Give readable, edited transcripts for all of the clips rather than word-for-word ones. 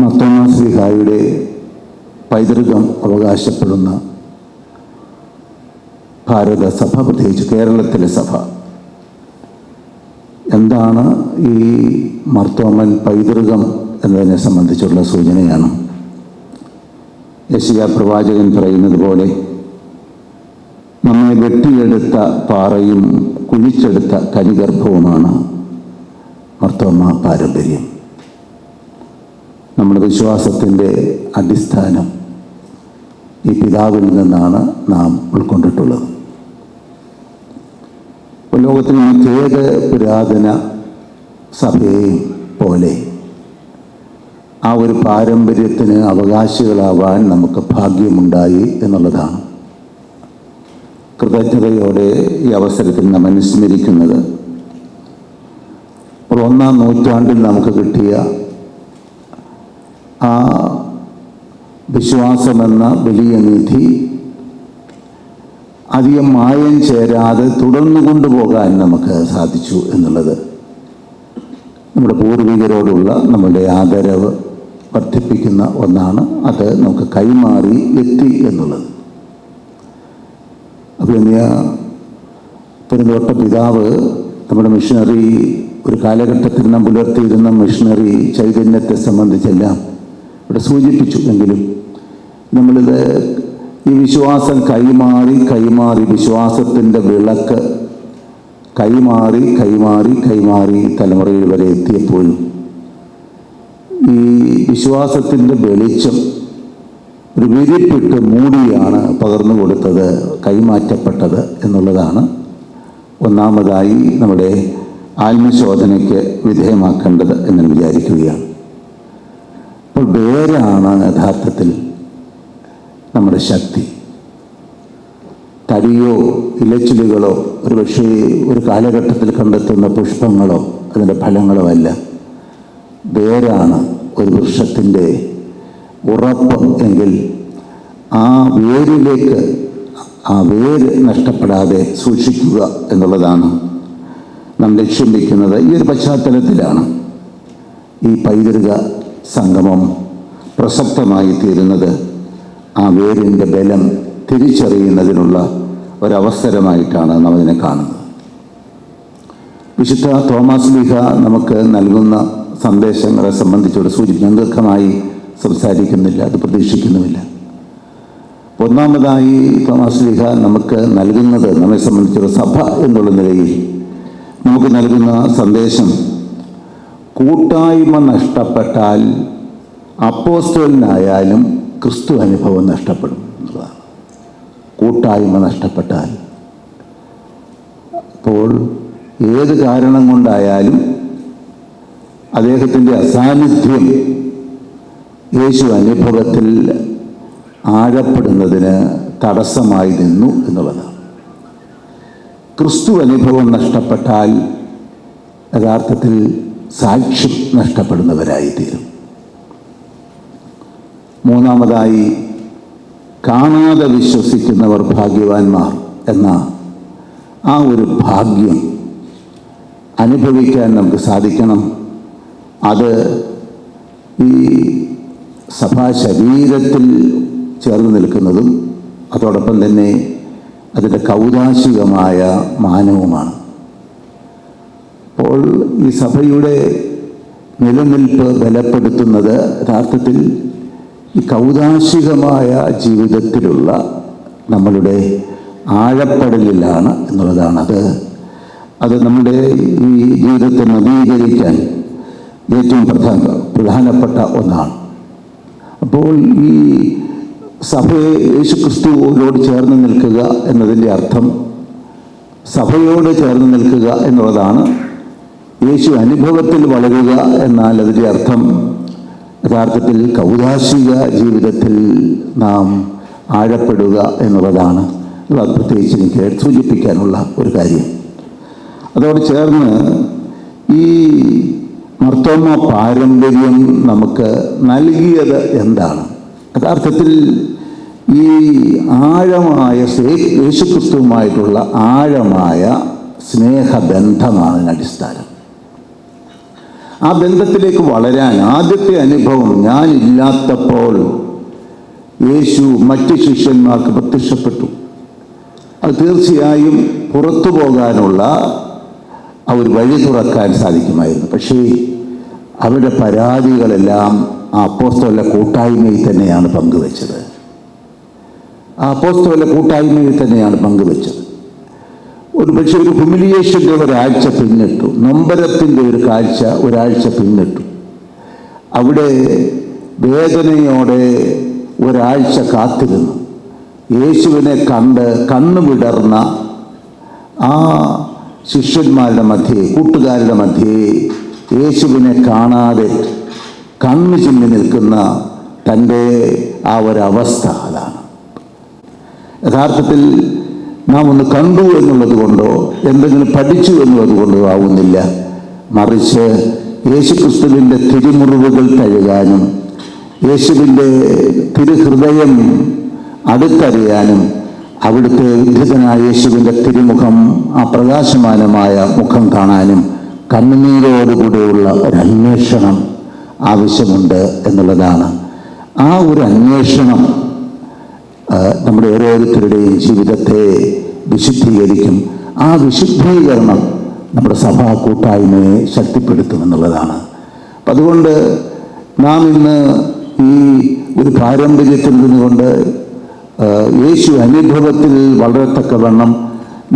മാർത്തോമാ ശ്ലീഹായുടെ പൈതൃകം അവകാശപ്പെടുന്ന ഭാരത സഭ, പ്രത്യേകിച്ച് കേരളത്തിലെ സഭ, എന്താണ് ഈ മാർത്തോമൻ പൈതൃകം എന്നതിനെ സംബന്ധിച്ചുള്ള സൂചനയാണ്. യെശയ്യാ പ്രവാചകൻ പറയുന്നത് പോലെ, നമ്മെ വെട്ടിയെടുത്ത പാറയും കുഴിച്ചെടുത്ത കനിഗർഭവുമാണ് മാർത്തോമാ പാരമ്പര്യം. നമ്മുടെ വിശ്വാസത്തിൻ്റെ അടിസ്ഥാനം ഈ പിതാവിൽ നിന്നാണ് നാം ഉൾക്കൊണ്ടിട്ടുള്ളത്. ലോകത്തിൽ മറ്റേത് പുരാതന സഭയെയും പോലെ ആ ഒരു പാരമ്പര്യത്തിന് അവകാശികളാവാൻ നമുക്ക് ഭാഗ്യമുണ്ടായി എന്നുള്ളതാണ് കൃതജ്ഞതയോടെ ഈ അവസരത്തിൽ നാം അനുസ്മരിക്കുന്നത്. അപ്പോൾ 1-ാം നൂറ്റാണ്ടിൽ നമുക്ക് കിട്ടിയ ആ വിശ്വാസമെന്ന വലിയ നിധി അധികം മായം ചേരാതെ തുടർന്നു കൊണ്ടുപോകാൻ നമുക്ക് സാധിച്ചു എന്നുള്ളത് നമ്മുടെ പൂർവികരോടുള്ള നമ്മളുടെ ആദരവ് വർദ്ധിപ്പിക്കുന്ന ഒന്നാണ്. അത് നമുക്ക് കൈമാറി എത്തി എന്നുള്ളത്. അഭിനന്ദ പെരുന്തോട്ട പിതാവ് നമ്മുടെ മിഷണറി, ഒരു കാലഘട്ടത്തിൽ നാം പുലർത്തിയിരുന്ന മിഷണറി ചൈതന്യത്തെ സംബന്ധിച്ചെല്ലാം ഇവിടെ സൂചിപ്പിച്ചു. എങ്കിലും നമ്മളിത് ഈ വിശ്വാസം കൈമാറി വിശ്വാസത്തിൻ്റെ വിളക്ക് കൈമാറി തലമുറയിൽ വരെ എത്തിയപ്പോഴും ഈ വിശ്വാസത്തിൻ്റെ വെളിച്ചം ഒരു വിരിപ്പിട്ട് മൂടിയാണ് പകർന്നു കൊടുത്തത്, കൈമാറ്റപ്പെട്ടത് എന്നുള്ളതാണ് ഒന്നാമതായി നമ്മുടെ ആത്മശോധനയ്ക്ക് വിധേയമാക്കേണ്ടത് എന്ന് വിചാരിക്കുകയാണ്. അപ്പോൾ വേരാണ് യഥാർത്ഥത്തിൽ നമ്മുടെ ശക്തി. തടിയോ ഇലച്ചിലുകളോ ഒരുപക്ഷേ ഒരു കാലഘട്ടത്തിൽ കണ്ടെത്തുന്ന പുഷ്പങ്ങളോ അതിൻ്റെ ഫലങ്ങളോ അല്ല. വേരാണ് ഒരു വൃക്ഷത്തിൻ്റെ ഉറപ്പ് എങ്കിൽ ആ വേരിലേക്ക്, ആ വേര് നഷ്ടപ്പെടാതെ സൂക്ഷിക്കുക എന്നുള്ളതാണ് നാം ലക്ഷ്യം വയ്ക്കുന്നത്. ഈ ഒരു പശ്ചാത്തലത്തിലാണ് ഈ പൈതൃക സംഗമം പ്രസക്തമായി തീരുന്നത്. ആ വേരിൻ്റെ ബലം തിരിച്ചറിയുന്നതിനുള്ള ഒരവസരമായിട്ടാണ് നാം അതിനെ കാണുന്നത്. വിശുദ്ധ തോമാസ് ലീഹ നമുക്ക് നൽകുന്ന സന്ദേശങ്ങളെ സംബന്ധിച്ചോട് സൂചിപ്പിക്കാൻ ദീർഘമായി സംസാരിക്കുന്നില്ല, അത് പ്രതീക്ഷിക്കുന്നുമില്ല. ഒന്നാമതായി തോമാസ് ലീഹ നമുക്ക് നൽകുന്നത്, നമ്മെ സംബന്ധിച്ചുള്ള സഭ എന്നുള്ള നിലയിൽ നമുക്ക് നൽകുന്ന സന്ദേശം, കൂട്ടായ്മ നഷ്ടപ്പെട്ടാൽ അപ്പോസ്തലനായാലും ക്രിസ്തു അനുഭവം നഷ്ടപ്പെടും എന്നുള്ളതാണ്. കൂട്ടായ്മ നഷ്ടപ്പെട്ടാൽ, അപ്പോൾ ഏത് കാരണം കൊണ്ടായാലും അദ്ദേഹത്തിൻ്റെ അസാന്നിധ്യം യേശു അനുഭവത്തിൽ ആഴപ്പെടുന്നതിന് തടസ്സമായി നിന്നു എന്നുള്ളതാണ്. ക്രിസ്തു അനുഭവം നഷ്ടപ്പെട്ടാൽ യഥാർത്ഥത്തിൽ സാക്ഷ്യം നഷ്ടപ്പെടുന്നവരായിത്തീരും. മൂന്നാമതായി, കാണാതെ വിശ്വസിക്കുന്നവർ ഭാഗ്യവാന്മാർ എന്ന ആ ഒരു ഭാഗ്യം അനുഭവിക്കാൻ നമുക്ക് സാധിക്കണം. അത് ഈ സഭാ ശരീരത്തിൽ ചേർന്ന് നിൽക്കുന്നതും അതോടൊപ്പം തന്നെ അതിൻ്റെ കൗതാശികമായ മാനവുമാണ്. അപ്പോൾ ഈ സഭയുടെ നിലനിൽപ്പ് ബലപ്പെടുത്തുന്നത് യഥാർത്ഥത്തിൽ ഈ കൗതാശികമായ ജീവിതത്തിലുള്ള നമ്മളുടെ ആഴപ്പെടലിലാണ് എന്നുള്ളതാണ്. അത് നമ്മുടെ ഈ ജീവിതത്തെ നവീകരിക്കാൻ ഏറ്റവും പ്രധാനപ്പെട്ട ഒന്നാണ്. അപ്പോൾ ഈ സഭയെ യേശുക്രിസ്തുവിനോട് ചേർന്ന് നിൽക്കുക എന്നതിൻ്റെ അർത്ഥം സഭയോട് ചേർന്ന് നിൽക്കുക എന്നുള്ളതാണ്. യേശു അനുഭവത്തിൽ വളരുക എന്നാൽ അതിൻ്റെ അർത്ഥം യഥാർത്ഥത്തിൽ കൗതാശിക ജീവിതത്തിൽ നാം ആഴപ്പെടുക എന്നുള്ളതാണ്. അത് പ്രത്യേകിച്ച് എനിക്ക് സൂചിപ്പിക്കാനുള്ള ഒരു കാര്യം. അതോട് ചേർന്ന് ഈ മാർത്തോമാ പാരമ്പര്യം നമുക്ക് നൽകിയത് എന്താണ്? യഥാർത്ഥത്തിൽ ഈ ആഴമായ യേശുക്രിസ്തുവുമായിട്ടുള്ള ആഴമായ സ്നേഹബന്ധമാണ് അടിസ്ഥാനം. ആ ബന്ധത്തിലേക്ക് വളരാൻ ആദ്യത്തെ അനുഭവം ഞാനില്ലാത്തപ്പോൾ യേശു മറ്റ് ശിഷ്യന്മാർക്ക് പ്രത്യക്ഷപ്പെട്ടു. അത് തീർച്ചയായും പുറത്തു പോകാനുള്ള ഒരു വഴി തുറക്കാൻ സാധിക്കുമായിരുന്നു. പക്ഷേ അവരുടെ പരാതികളെല്ലാം ആ അപ്പോസ്തല കൂട്ടായ്മയിൽ തന്നെയാണ് പങ്കുവെച്ചത്. ആ അപ്പോസ്തല കൂട്ടായ്മയിൽ തന്നെയാണ് പങ്കുവെച്ചത്. പക്ഷേ ഒരു ഹ്യൂമിലിയേഷൻ്റെ ഒരാഴ്ച പിന്നിട്ടു, നൊമ്പരത്തിൻ്റെ ഒരു കാഴ്ച ഒരാഴ്ച പിന്നിട്ടു. അവിടെ വേദനയോടെ ഒരാഴ്ച കാത്തിരുന്നു. യേശുവിനെ കണ്ട് കണ്ണു വിടർന്ന ആ ശിഷ്യന്മാരുടെ മധ്യേ, കൂട്ടുകാരുടെ മധ്യേ യേശുവിനെ കാണാതെ കണ്ണു ചിമ്മി നിൽക്കുന്ന തൻ്റെ ആ ഒരവസ്ഥ അതാണ്. യഥാർത്ഥത്തിൽ നാം ഒന്ന് കണ്ടു എന്നുള്ളത് കൊണ്ടോ എന്തെങ്കിലും പഠിച്ചു എന്നുള്ളത് കൊണ്ടോ ആവുന്നില്ല. മറിച്ച് യേശുക്രിസ്തുവിൻ്റെ തിരുമുറിവുകൾ തഴുകാനും യേശുവിൻ്റെ തിരുഹൃദയം അടുത്തറിയാനും അവിടുത്തെ വിദ്യുതനായ യേശുവിൻ്റെ തിരുമുഖം, ആ പ്രകാശമാനമായ മുഖം കാണാനും കണ്ണുനീരോടുകൂടിയുള്ള ഒരു അന്വേഷണം ആവശ്യമുണ്ട് എന്നുള്ളതാണ്. ആ ഒരു അന്വേഷണം നമ്മുടെ ഓരോരുത്തരുടെയും ജീവിതത്തെ വിശുദ്ധീകരിക്കും. ആ വിശുദ്ധീകരണം നമ്മുടെ സഭാ കൂട്ടായ്മയെ ശക്തിപ്പെടുത്തുമെന്നുള്ളതാണ്. അപ്പം അതുകൊണ്ട് നാം ഇന്ന് ഈ ഒരു പാരമ്പര്യത്തിൽ നിന്നുകൊണ്ട് യേശു അനുഭവത്തിൽ വളരത്തക്കവണ്ണം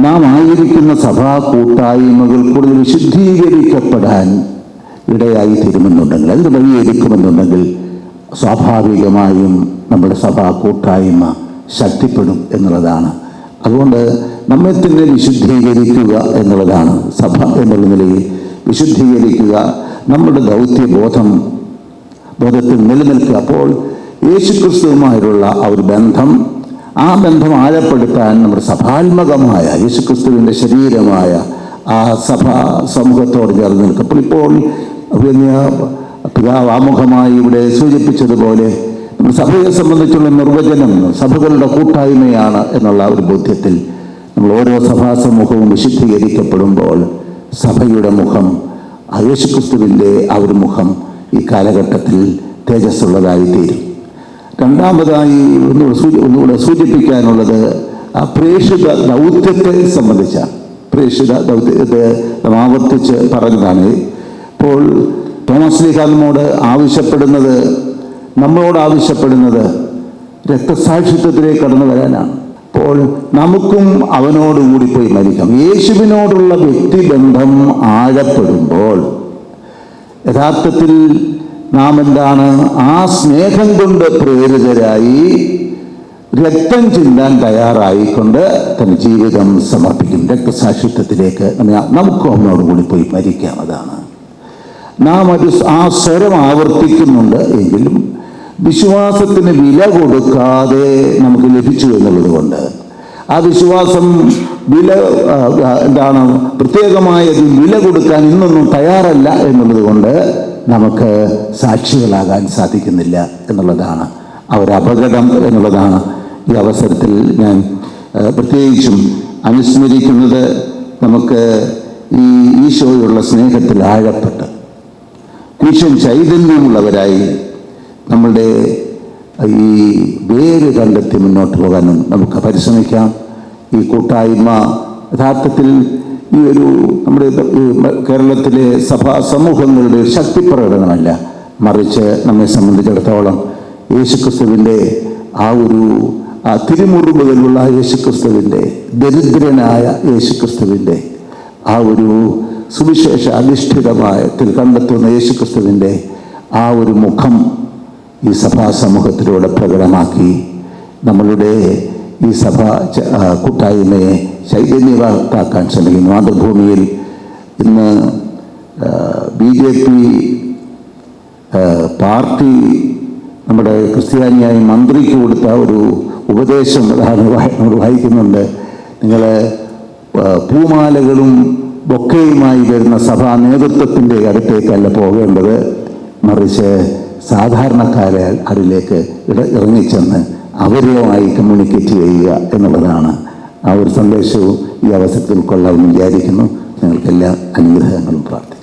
നാം ആയിരിക്കുന്ന സഭാ കൂട്ടായ്മകൾ കൂടുതൽ വിശുദ്ധീകരിക്കപ്പെടാൻ ഇടയായി തീരുമെന്നുണ്ടെങ്കിൽ, അതിന് വഴിയൊരുക്കുമെന്നുണ്ടെങ്കിൽ സ്വാഭാവികമായും നമ്മുടെ സഭാ കൂട്ടായ്മ ശക്തിപ്പെടും എന്നുള്ളതാണ്. അതുകൊണ്ട് നമ്മെ തന്നെ വിശുദ്ധീകരിക്കുക എന്നുള്ളതാണ് സഭ എന്നുള്ള നിലയിൽ. വിശുദ്ധീകരിക്കുക, നമ്മുടെ ബോധത്തിൽ നിലനിൽക്കുക. അപ്പോൾ യേശുക്രിസ്തുവുമായുള്ള ആ ഒരു ബന്ധം, ആ ബന്ധം ആഴപ്പെടുത്താൻ നമ്മുടെ സഭാത്മകമായ യേശുക്രിസ്തുവിൻ്റെ ശരീരമായ ആ സഭാ സമൂഹത്തോട് ചേർന്ന് നിൽക്കും. അപ്പോൾ ഇപ്പോൾ പിതാവ് ആമുഖമായി ഇവിടെ സൂചിപ്പിച്ചതുപോലെ നമ്മുടെ സഭയെ സംബന്ധിച്ചുള്ള നിർവചനം സഭകളുടെ കൂട്ടായ്മയാണ് എന്നുള്ള ഒരു ബോധ്യത്തിൽ നമ്മൾ ഓരോ സഭാ സമൂഹവും വിശുദ്ധീകരിക്കപ്പെടുമ്പോൾ സഭയുടെ മുഖം, ആ യേശുക്രിസ്തുവിൻ്റെ ആ ഒരു മുഖം ഈ കാലഘട്ടത്തിൽ തേജസ്സുള്ളതായിത്തീരും. രണ്ടാമതായി ഒന്നുകൂടെ സൂചിപ്പിക്കാനുള്ളത് ആ പ്രേക്ഷിത ദൗത്യത്തെ സംബന്ധിച്ചാണ്. പ്രേക്ഷിത ദൗത്യത്തെ ആവർത്തിച്ച് പറഞ്ഞതാണ്. ഇപ്പോൾ തോമസ് ശ്ലീഹ നമ്മളോട് ആവശ്യപ്പെടുന്നത് രക്തസാക്ഷിത്വത്തിലേക്ക് കടന്നു വരാനാണ്. അപ്പോൾ നമുക്കും അവനോടുകൂടി പോയി മരിക്കാം. യേശുവിനോടുള്ള വ്യക്തിബന്ധം ആഴപ്പെടുമ്പോൾ യഥാർത്ഥത്തിൽ നാം എന്താണ്, ആ സ്നേഹം കൊണ്ട് പ്രേരിതരായി രക്തം ചിന്താൻ തയ്യാറായിക്കൊണ്ട് തന്റെ ജീവിതം സമർപ്പിക്കും. രക്തസാക്ഷിത്വത്തിലേക്ക് നമുക്കും അവനോടുകൂടി പോയി മരിക്കാം. അതാണ് നാം ആ സ്വരം ആവർത്തിക്കുന്നുണ്ട് എങ്കിലും വിശ്വാസത്തിന് വില കൊടുക്കാതെ നമുക്ക് ലഭിച്ചു എന്നുള്ളത് കൊണ്ട് ആ വിശ്വാസം പ്രത്യേകമായ വില കൊടുക്കാൻ ഇന്നൊന്നും തയ്യാറല്ല എന്നുള്ളത് കൊണ്ട് നമുക്ക് സാക്ഷികളാകാൻ സാധിക്കുന്നില്ല എന്നുള്ളതാണ് ആ ഒരു അപകടം എന്നുള്ളതാണ്. ഈ അവസരത്തിൽ ഞാൻ പ്രത്യേകിച്ചും അനുസ്മരിക്കുന്നത്, നമുക്ക് ഈ ഈശോയുള്ള സ്നേഹത്തിൽ ആഴപ്പെട്ട് കുരിശൻ ചൈതന്യമുള്ളവരായി നമ്മളുടെ ഈ വേര് കണ്ടെത്തി മുന്നോട്ട് പോകാനും നമുക്ക് പരിശ്രമിക്കാം. ഈ കൂട്ടായ്മ യഥാർത്ഥത്തിൽ ഈ ഒരു നമ്മുടെ കേരളത്തിലെ സഭാ സമൂഹങ്ങളുടെ ശക്തി പ്രകടനമല്ല, മറിച്ച് നമ്മെ സംബന്ധിച്ചിടത്തോളം യേശുക്രിസ്തുവിൻ്റെ ആ തിരുമുറിവുകളിലുള്ള യേശുക്രിസ്തുവിൻ്റെ, ദരിദ്രനായ യേശുക്രിസ്തുവിൻ്റെ ആ ഒരു സുവിശേഷ അധിഷ്ഠിതമായത്തിൽ കണ്ടെത്തുന്ന യേശുക്രിസ്തുവിൻ്റെ ആ ഒരു മുഖം ഈ സഭാ സമൂഹത്തിലൂടെ പ്രകടമാക്കി നമ്മളുടെ ഈ സഭാ കൂട്ടായ്മയെ ചൈതന്യവത്താക്കാൻ ശ്രമിക്കുന്നു. മാതൃഭൂമിയിൽ ഇന്ന് BJP പാർട്ടി നമ്മുടെ ക്രിസ്ത്യാനിയായ മന്ത്രിക്ക് കൊടുത്ത ഒരു ഉപദേശം നമ്മൾ വായിക്കുന്നുണ്ട്. നിങ്ങൾ പൂമാലകളും ബൊക്കയുമായി വരുന്ന സഭാ നേതൃത്വത്തിൻ്റെ അടുത്തേക്കല്ല പോകേണ്ടത്, മറിച്ച് സാധാരണക്കാരെ അതിലേക്ക് ഇറങ്ങിച്ചെന്ന് അവരുമായി കമ്മ്യൂണിക്കേറ്റ് ചെയ്യുക എന്നുള്ളതാണ്. ആ ഒരു സന്ദേശവും ഈ അവസരത്തിൽ കൊള്ളാമെന്ന് വിചാരിക്കുന്നു. നിങ്ങൾക്കെല്ലാ അനുഗ്രഹങ്ങളും പ്രാർത്ഥിക്കുന്നു.